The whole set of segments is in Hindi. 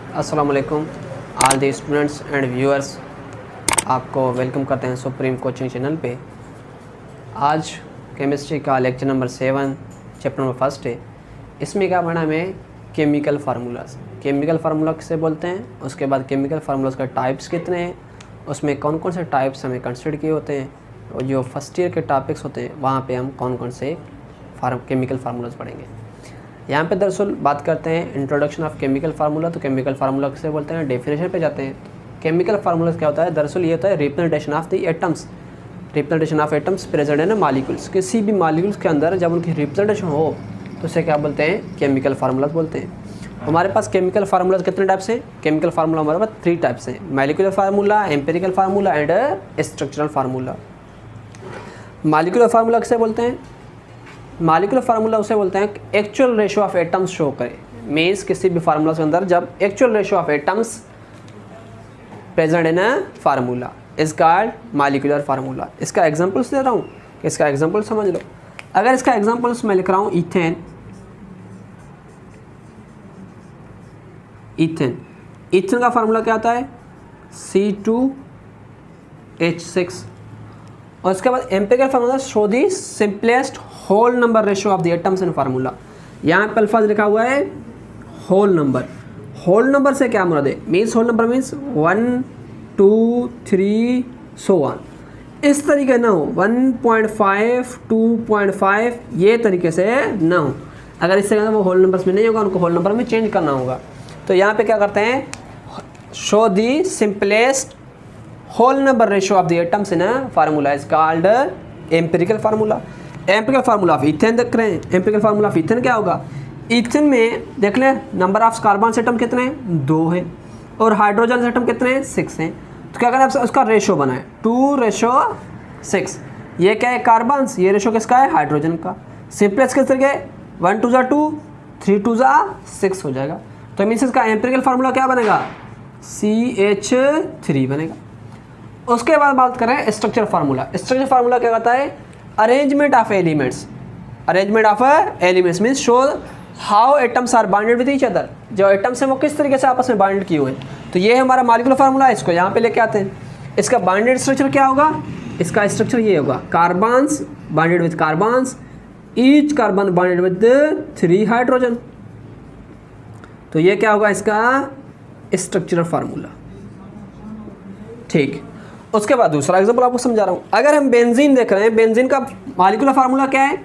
अस्सलाम वालेकुम all the students and viewers, आपको वेलकम करते हैं सुप्रीम कोचिंग चैनल पे। आज केमिस्ट्री का लेक्चर नंबर 7 चैप्टर नंबर 1 है। इसमें क्या पढ़ना हमें केमिकल फार्मूलाज। केमिकल फार्मूला किसे बोलते हैं, उसके बाद केमिकल फार्मूलाज का टाइप्स कितने हैं, उसमें कौन कौन से टाइप्स हमें कंसिडर किए होते हैं, और जो फर्स्ट ईयर के टॉपिक्स होते हैं वहाँ पे हम कौन कौन से केमिकल फार्मूलाज पढ़ेंगे। यहाँ पे दरअसल बात करते हैं इंट्रोडक्शन ऑफ केमिकल फार्मूला। तो केमिकल फार्मूला किसे बोलते हैं, डेफिनेशन पे जाते हैं। केमिकल फार्मूला क्या होता है, दरअसल ये होता है representation of the atoms. Representation of atoms present है ना मालिक्यूल्स, किसी भी मालिक्यूल्स के अंदर जब उनकी रिप्रेजेंटेशन हो तो उसे क्या बोलते हैं, केमिकल फार्मूलाज बोलते हैं। हमारे पास केमिकल फार्मूलाज कितने टाइप्स हैं, केमिकल फार्मूला हमारे पास 3 टाइप्स हैं, molecular formula, empirical formula and structural formula. Molecular formula किसे बोलते हैं, मॉलिक्यूलर फार्मूला उसे बोलते हैं actual ratio of atoms show करे। मीन्स किसी भी फार्मूला के अंदर जब actual ratio of atoms present in a formula is called molecular formula. इसका एग्जांपल्स दे रहा हूँ, इसका एग्जांपल समझ लो। अगर इसका एग्जांपल्स मैं लिख रहा हूँ ईथेन, ईथेन का फार्मूला क्या आता है C2H6। और उसके बाद empirical formula show the simplest whole number ratio of the atoms in formula. यहाँ पे अल्फाज लिखा हुआ है होल नंबर। होल नंबर से क्या मुराद है, means whole number means 1 2 3 so on. इस तरीके ना हो 1.5 2.5 ये तरीके से ना हो। अगर इससे वो होल नंबर्स में नहीं होगा, उनको होल नंबर में चेंज करना होगा। तो यहाँ पे क्या करते हैं, show the simplest whole number ratio of the atoms in a formula is called empirical formula. Empirical formula of ethane देख रहे हैं। एम्पिरिकल फार्मूला ऑफ ईथेन क्या होगा, ईथेन में देख लें नंबर ऑफ कार्बन एटम कितने हैं, 2 हैं, और हाइड्रोजन एटम कितने हैं, 6 हैं। तो क्या करें, आप उसका रेशो बनाए 2:6। ये क्या है, कार्बन्स, ये रेशो किसका है, हाइड्रोजन का। सिंपलेस्ट किस तरीके 1 2 2 3 2 6 हो जाएगा। तो मीन्स इसका एम्पिरिकल फार्मूला क्या बनेगा, CH3 बनेगा। उसके बाद बात करें स्ट्रक्चर फार्मूला। स्ट्रक्चर फार्मूला क्या कहता है, arrangement of elements. Arrangement of elements means show how atoms are binded with each other. जो एटम्स हैं वो किस तरीके से आपस में बाइंड किए हुए हैं। तो ये है हमारा मॉलिक्यूलर फार्मूला है, इसको यहाँ पे लेके आते हैं। इसका बाइंडेड स्ट्रक्चर क्या होगा, इसका स्ट्रक्चर ये होगा, carbons binded with carbons, each carbon binded with 3 hydrogen. तो ये क्या होगा इसका स्ट्रक्चरल फार्मूला। ठीक, उसके बाद दूसरा एग्जांपल आपको समझा रहा हूँ। अगर हम बेंजीन देख रहे हैं, बेंजीन का मॉलिक्यूलर फार्मूला क्या है,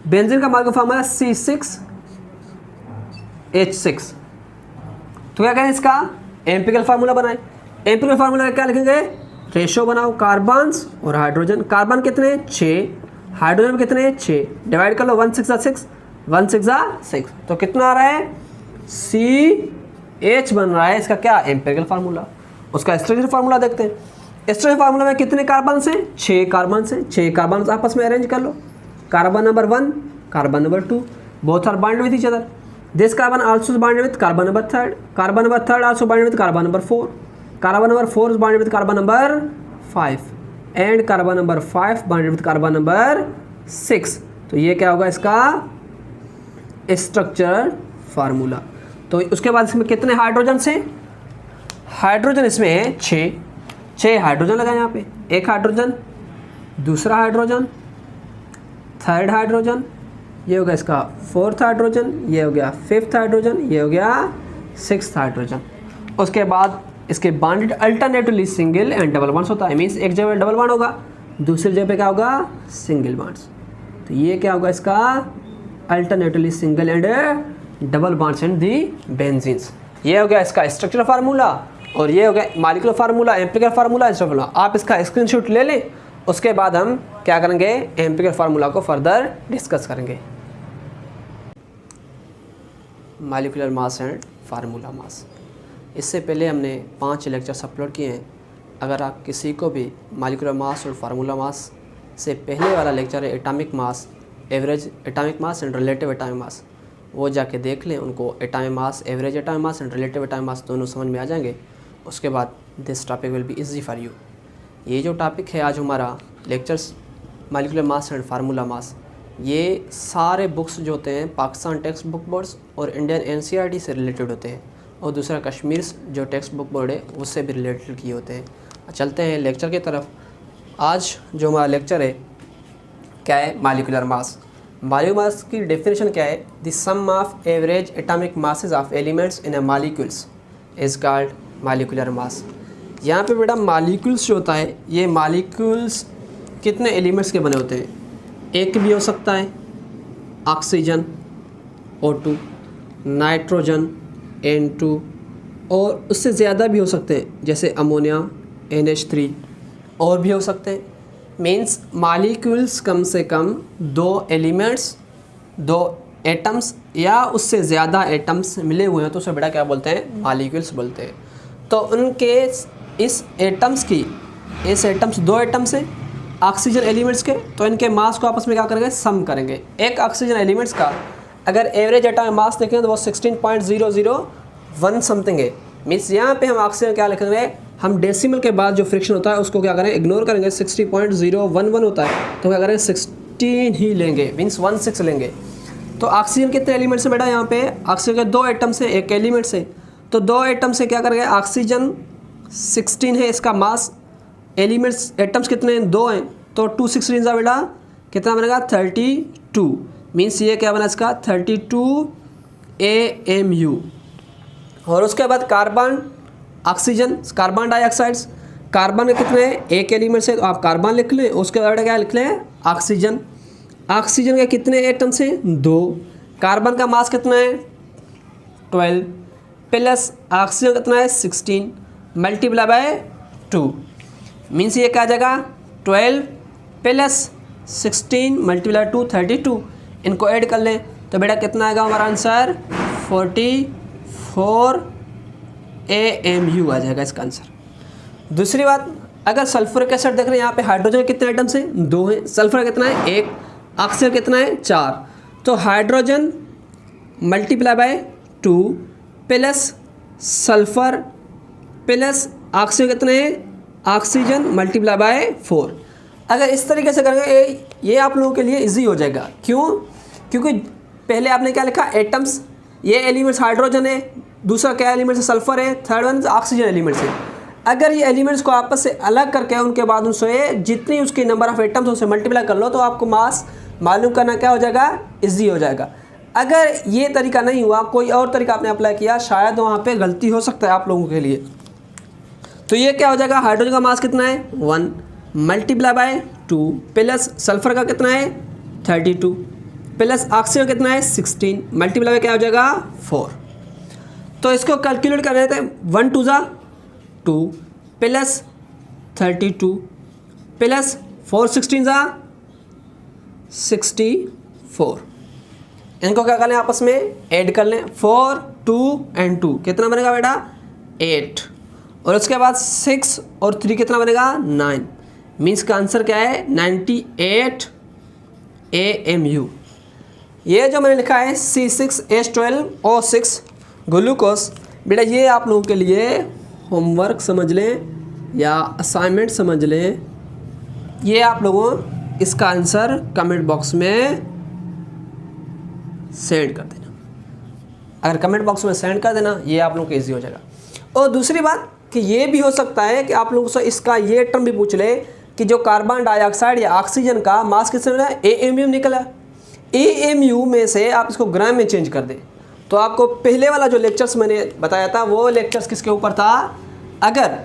बेंजीन का मॉलिक्यूलर फार्मूला C6H6। तो क्या करें, इसका एम्पिरिकल फार्मूला बनाएं। एम्पिरिकल फार्मूला क्या लिखेंगे, रेशो बनाओ कार्बन्स और हाइड्रोजन। कार्बन कितने 6, हाइड्रोजन कितने 6, डिवाइड कर लो 1 6 6 1 6 6। तो कितना आ रहा है, CH बन रहा है इसका क्या, एम्पिरिकल फार्मूला। उसका स्ट्रक्चर फार्मूला देखते हैं। स्ट्रक्चर फार्मूला में कितने कार्बन हैं, 6 कार्बन हैं। 6 कार्बन आपस में अरेंज कर लो। Carbon number 1, carbon number 2, both are bind with each other. This carbon also bind with carbon number 3, carbon number 3 also bind with carbon number 4, carbon number 4 is bind with carbon number 5, and carbon number 5 bind with carbon number 6। तो ये क्या होगा इसका स्ट्रक्चर फार्मूला। तो उसके बाद इसमें कितने हाइड्रोजन हैं, हाइड्रोजन इसमें है 6 हाइड्रोजन लगाए यहाँ पे। एक हाइड्रोजन, दूसरा हाइड्रोजन, थर्ड हाइड्रोजन, ये हो गया इसका 4th हाइड्रोजन, ये हो गया 5th हाइड्रोजन, ये हो गया 6th हाइड्रोजन। उसके बाद इसके bonded alternatively single and double bonds होता है। मीन्स एक जगह डबल बॉन्ड होगा, दूसरी जगह पे क्या होगा, सिंगल बॉन्ड्स। तो ये क्या होगा इसका alternatively single and double bonds in the benzenes. ये हो गया इसका स्ट्रक्चर फार्मूला, और ये हो गया molecular formula, empirical formula, formula. आप इसका स्क्रीनशॉट ले लें, उसके बाद हम क्या करेंगे, एम्पिरिकल फार्मूला को फर्दर डिस्कस करेंगे। Molecular mass and formula mass, इससे पहले हमने 5 लेक्चर्स अपलोड किए हैं। अगर आप किसी को भी मॉलिक्यूलर मास और फार्मूला मास से पहले वाला लेक्चर है atomic mass, average atomic mass and relative atomic mass, वो जाके देख लें। उनको atomic mass, average atomic mass and relative atomic mass दोनों समझ में आ जाएंगे। उसके बाद this topic will be easy for you. ये जो टॉपिक है आज हमारा lectures molecular mass and formula mass, ये सारे बुक्स जो होते हैं पाकिस्तान टेक्स्ट बुक बोर्ड्स और इंडियन एनसीईआरटी से रिलेटेड होते हैं। और दूसरा कश्मीर जो टेक्स्ट बुक बोर्ड है उससे भी रिलेटेड किए होते हैं। चलते हैं लेक्चर की तरफ। आज जो हमारा लेक्चर है क्या है, मालिकुलर मास। मालिकुलर मास की डेफिनेशन क्या है, the sum of average atomic masses of elements in a molecules is called molecular mass. यहाँ पे बेटा मॉलिक्यूल्स जो होता है, ये मॉलिक्यूल्स कितने एलिमेंट्स के बने होते हैं, एक भी हो सकता है ऑक्सीजन O2, नाइट्रोजन N2, और उससे ज़्यादा भी हो सकते हैं जैसे अमोनिया NH3, और भी हो सकते हैं। मीन्स मॉलिक्यूल्स कम से कम 2 एलिमेंट्स, 2 एटम्स या उससे ज़्यादा एटम्स मिले हुए हैं तो उसे बेटा क्या बोलते हैं, मॉलिक्यूल्स बोलते हैं। तो उनके इस एटम्स 2 एटम्स हैं ऑक्सीजन एलिमेंट्स के, तो इनके मास को आपस में क्या करेंगे, सम करेंगे। एक ऑक्सीजन एलिमेंट्स का अगर एवरेज एटॉमिक मास देखें तो वो 16.001 समथिंग है। मीन्स यहाँ पे हम ऑक्सीजन क्या लिखेंगे, हम डेसिमल के बाद जो फ्रिक्शन होता है उसको क्या करें, इग्नोर करेंगे। 60.011 होता है तो क्या करें, 16 ही लेंगे, मीन्स 16 लेंगे। तो ऑक्सीजन कितने एलिमेंट्स हैं बेटा, यहाँ पे ऑक्सीजन के 2 एटम्स हैं, एक एलिमेंट से, तो 2 एटम से क्या करेंगे, ऑक्सीजन 16 है इसका मास, एलिमेंट्स एटम्स कितने हैं, 2 हैं, तो 2 16 का बेटा कितना बनेगा, 32। मीन्स ये क्या बना इसका, 32 AMU। और उसके बाद carbon, oxygen, carbon dioxides, carbon के कितने हैं, एक एलिमेंट से, तो आप कार्बन लिख लें। उसके बाद क्या लिख लें, ऑक्सीजन। ऑक्सीजन के कितने एटम्स हैं, 2। कार्बन का मास कितना है, 12, प्लस ऑक्सीजन कितना है, 16 मल्टीप्लाई बाय 2। मीन्स ये क्या आ जाएगा, 12 प्लस 16 मल्टीप्लाई 2, 32। इनको ऐड कर लें तो बेटा कितना आएगा हमारा आंसर, 44 AMU आ जाएगा इसका आंसर। दूसरी बात, अगर सल्फ्यूरिक एसिड देख रहे हैं, यहाँ पे हाइड्रोजन कितने आइटम्स हैं, 2 हैं, सल्फर कितना है, 1, ऑक्सीजन कितना है, 4। तो hydrogen multiply by 2 plus sulphur plus oxygen कितने हैं, ऑक्सीजन मल्टीप्लाई बाय 4। अगर इस तरीके से करेंगे ये आप लोगों के लिए इजी हो जाएगा। क्यों, क्योंकि पहले आपने क्या लिखा, एटम्स, ये एलिमेंट्स हाइड्रोजन है, दूसरा क्या एलिमेंट है, सल्फर है, थर्ड वन ऑक्सीजन एलिमेंट्स है। अगर ये एलिमेंट्स को आपस से अलग करके उनके बाद उनसे जितनी उसकी नंबर ऑफ एटम्स उनसे मल्टीप्लाई कर लो तो आपको मास मालूम करना क्या हो जाएगा, इजी हो जाएगा। अगर ये तरीका नहीं हुआ, कोई और तरीका आपने अप्लाई किया, शायद वहाँ पर गलती हो सकता है आप लोगों के लिए। तो ये क्या हो जाएगा, हाइड्रोजन का मास कितना है, 1 मल्टीप्लाई बाय 2 प्लस सल्फर का कितना है, 32 प्लस ऑक्सीजन कितना है, 16 मल्टीप्लाई बाय क्या हो जाएगा, 4। तो इसको कैलकुलेट कर रहे थे, 1 2 जा 2 प्लस 32 प्लस 4 16 जा 64। इनको क्या करना है, आपस में ऐड कर लें, 4 2 एंड 2 कितना बनेगा बेटा, 8। और उसके बाद 6 और 3 कितना बनेगा, 9। मीन्स का आंसर क्या है, 98 AMU। ये जो मैंने लिखा है C6H12O6 ग्लूकोज, बेटा ये आप लोगों के लिए होमवर्क समझ लें या असाइनमेंट समझ लें। ये आप लोगों इसका आंसर कमेंट बॉक्स में सेंड कर देना। अगर कमेंट बॉक्स में सेंड कर देना, ये आप लोगों को ईजी हो जाएगा। और दूसरी बात कि ये भी हो सकता है कि आप लोगों से इसका ये टर्म भी पूछ ले कि जो कार्बन डाइऑक्साइड या ऑक्सीजन का मास किससे मिला, AMU निकला। AMU में से आप इसको ग्राम में चेंज कर दें तो आपको पहले वाला जो लेक्चर्स मैंने बताया था वो लेक्चर्स किसके ऊपर था। अगर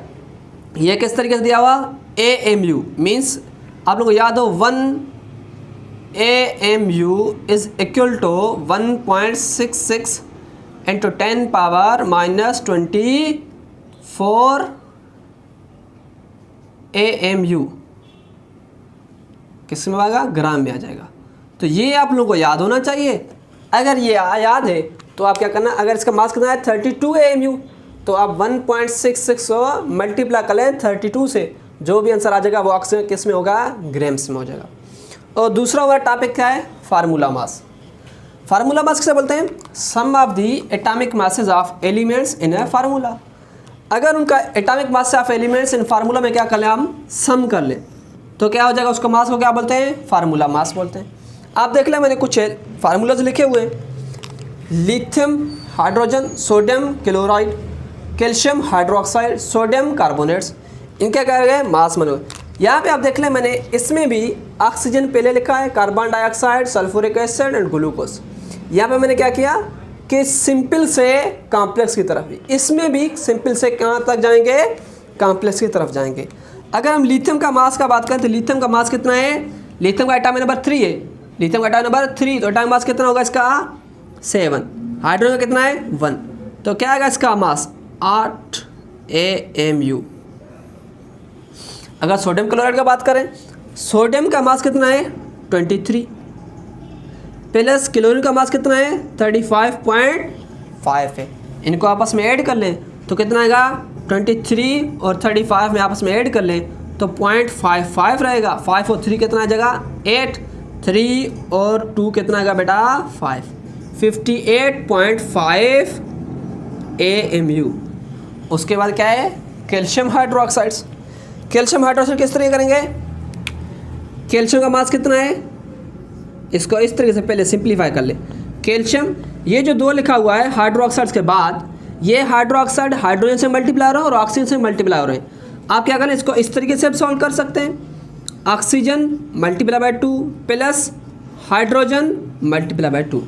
ये किस तरीके से दिया हुआ, AMU मीन्स आप लोगों को याद हो 1 AMU is equal to 1.66 into 10 power -24 AMU किस में आएगा, ग्राम में आ जाएगा। तो ये आप लोगों को याद होना चाहिए। अगर ये याद है तो आप क्या करना, अगर इसका मास कितना है 32 AMU तो आप 1.66 को मल्टीप्लाई कर लें 32 से, जो भी आंसर आ जाएगा वो ऑक्सीजन किस में होगा, ग्राम्स में हो जाएगा। और दूसरा हमारा टॉपिक क्या है, फार्मूला मास। फार्मूला मास किसे बोलते हैं, sum of the atomic masses of elements in a formula. अगर उनका atomic mass of elements in formula में क्या कर लें, हम सम कर लें तो क्या हो जाएगा, उसका मास को क्या बोलते हैं, फार्मूला मास बोलते हैं। आप देख लें मैंने कुछ फार्मूलाज लिखे हुए हैं। Lithium hydrogen sodium chloride, calcium hydroxide, sodium carbonates, इनके क्या गए मास मन। यहाँ पे आप देख लें मैंने इसमें भी ऑक्सीजन पहले लिखा है, carbon dioxide, sulphuric acid and glucose. यहाँ पे मैंने क्या किया कि सिंपल से कॉम्प्लेक्स की तरफ, इसमें भी सिंपल से कहाँ तक जाएंगे, कॉम्प्लेक्स की तरफ जाएंगे। अगर हम लिथियम का मास का बात करें तो लिथियम का मास कितना है, लिथियम का एटॉमिक नंबर 3 है, लिथियम का एटॉमिक नंबर 3, तो एटॉमिक मास कितना होगा इसका 7। हाइड्रोजन का कितना है 1, तो क्या आएगा इसका मास 8 AMU। अगर सोडियम क्लोराइड का बात करें, सोडियम का मास कितना है 23, प्लस क्लोरीन का मास कितना है 35.5 है। इनको आपस में ऐड कर लें तो कितना आएगा 23 और 35 में आपस में ऐड कर लें तो 0.55 रहेगा। 5 और 3 कितना आ जाएगा 8, 3 और 2 कितना आएगा बेटा 5, 58.5 AMU। उसके बाद क्या है कैल्शियम हाइड्रोक्साइड्स। कैल्शियम हाइड्रोक्साइड किस तरह करेंगे, कैल्शियम का मास कितना है, इसको इस तरीके से पहले सिंप्लीफाई कर ले। कैल्शियम ये जो 2 लिखा हुआ है हाइड्रोक्साइड्स के बाद, ये हाइड्रोक्साइड हाइड्रोजन से मल्टीप्लाई हो रहे हैं और ऑक्सीजन से मल्टीप्लाई हो रहे हैं। आप क्या करें इसको इस तरीके से सॉल्व कर सकते हैं, oxygen multiply by 2 plus hydrogen multiply by 2,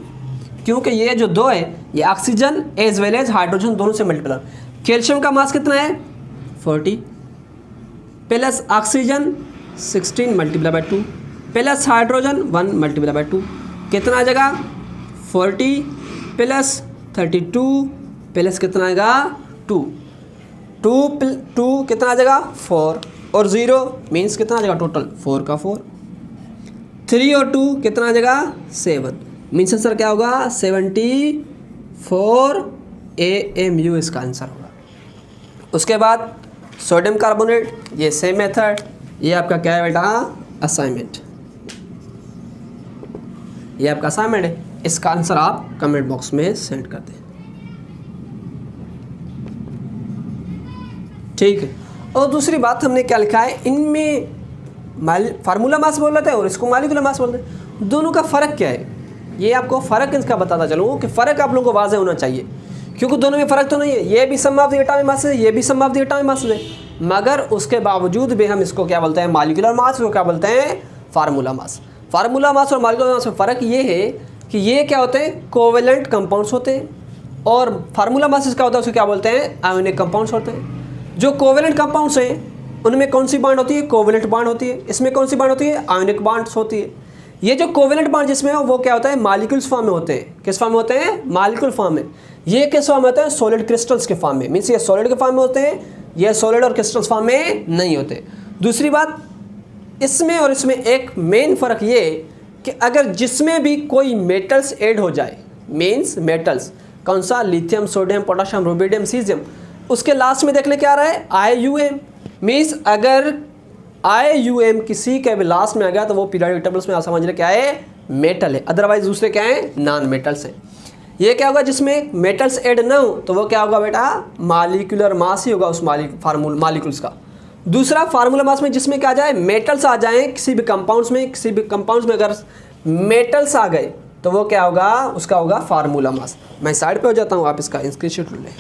क्योंकि ये जो 2 है ये oxygen as well as hydrogen दोनों से मल्टीप्लाई। कैल्शियम का मास कितना है 40 plus oxygen 16 multiply by 2 plus hydrogen 1 multiply by 2, कितना आ जाएगा 40 प्लस 32 प्लस कितना आएगा 2 कितना आ जाएगा 4 और 0 मीन्स कितना आ जाएगा टोटल 4 का 4, 3 और 2 कितना आ जाएगा 7 मीन्स आंसर क्या होगा 74 AMU इसका आंसर होगा। उसके बाद सोडियम कार्बोनेट, ये सेम मेथड, ये आपका क्या है बेटा असाइनमेंट, ये आपका असाइनमेंट है, इसका आंसर आप कमेंट बॉक्स में सेंड कर दें, ठीक है। और दूसरी बात हमने क्या लिखा है, इनमें फार्मूला मास बोल रहे थे और इसको मॉलिक्यूलर मास बोल रहे हैं, दोनों का फ़र्क क्या है, ये आपको फ़र्क इसका बताता चलूँ कि फ़र्क आप लोगों को वाज़ेह होना चाहिए, क्योंकि दोनों में फ़र्क तो नहीं है, ये भी सम ऑफ द एटॉमिक मास है, ये भी सम ऑफ द एटॉमिक मास है, मगर उसके बावजूद भी हम इसको क्या बोलते हैं मॉलिक्यूलर मास, इसको क्या बोलते हैं फार्मूला मास। फार्मूला मास और मॉलिक्यूलर मास में फ़र्क ये है कि ये क्या होते हैं कोवेलेंट कंपाउंड्स होते हैं, और फार्मूला मास इसका होता है उसको क्या बोलते हैं आयोनिक कंपाउंड्स होते हैं। जो कोवेलेंट कंपाउंड्स हैं उनमें कौन सी बांड होती है कोवेलेंट बांड होती है, इसमें कौन सी बांड होती है आयोनिक बांड्स होती है। ये जो कोवेलेंट बांड जिसमें है वो क्या होता है मॉलिक्यूल्स फॉर्म में होते हैं, किस फॉर्म में होते हैं मॉलिक्यूल फॉर्म में। ये किस फॉर्म में होते हैं सॉलिड क्रिस्टल्स के फॉर्म में, मीन्स ये सॉलिड के फॉर्म में होते हैं, ये सॉलिड और क्रिस्टल्स फॉर्म में नहीं होते। दूसरी बात इसमें और इसमें एक मेन फ़र्क ये कि अगर जिसमें भी कोई मेटल्स ऐड हो जाए, मीन्स मेटल्स कौन सा lithium sodium potassium rubidium caesium, उसके लास्ट में देखने क्या आ रहा है IUM, मीन्स अगर IUM किसी के भी लास्ट में आ गया तो वो पीरियोडिक टेबल्स में आप समझ रहे क्या है मेटल है, अदरवाइज दूसरे क्या है नॉन मेटल्स है। ये क्या होगा जिसमें मेटल्स ऐड ना हो तो वो क्या होगा बेटा मॉलिक्यूलर मास ही होगा उस मॉलिक्यूल्स का। दूसरा फार्मूला मास में जिसमें क्या आ जाए मेटल्स आ जाए किसी भी कंपाउंड्स में, किसी भी कंपाउंड्स में अगर मेटल्स आ गए तो वो क्या होगा उसका होगा फार्मूला मास। मैं साइड पे हो जाता हूँ, आप इसका स्क्रीनशॉट ले लें।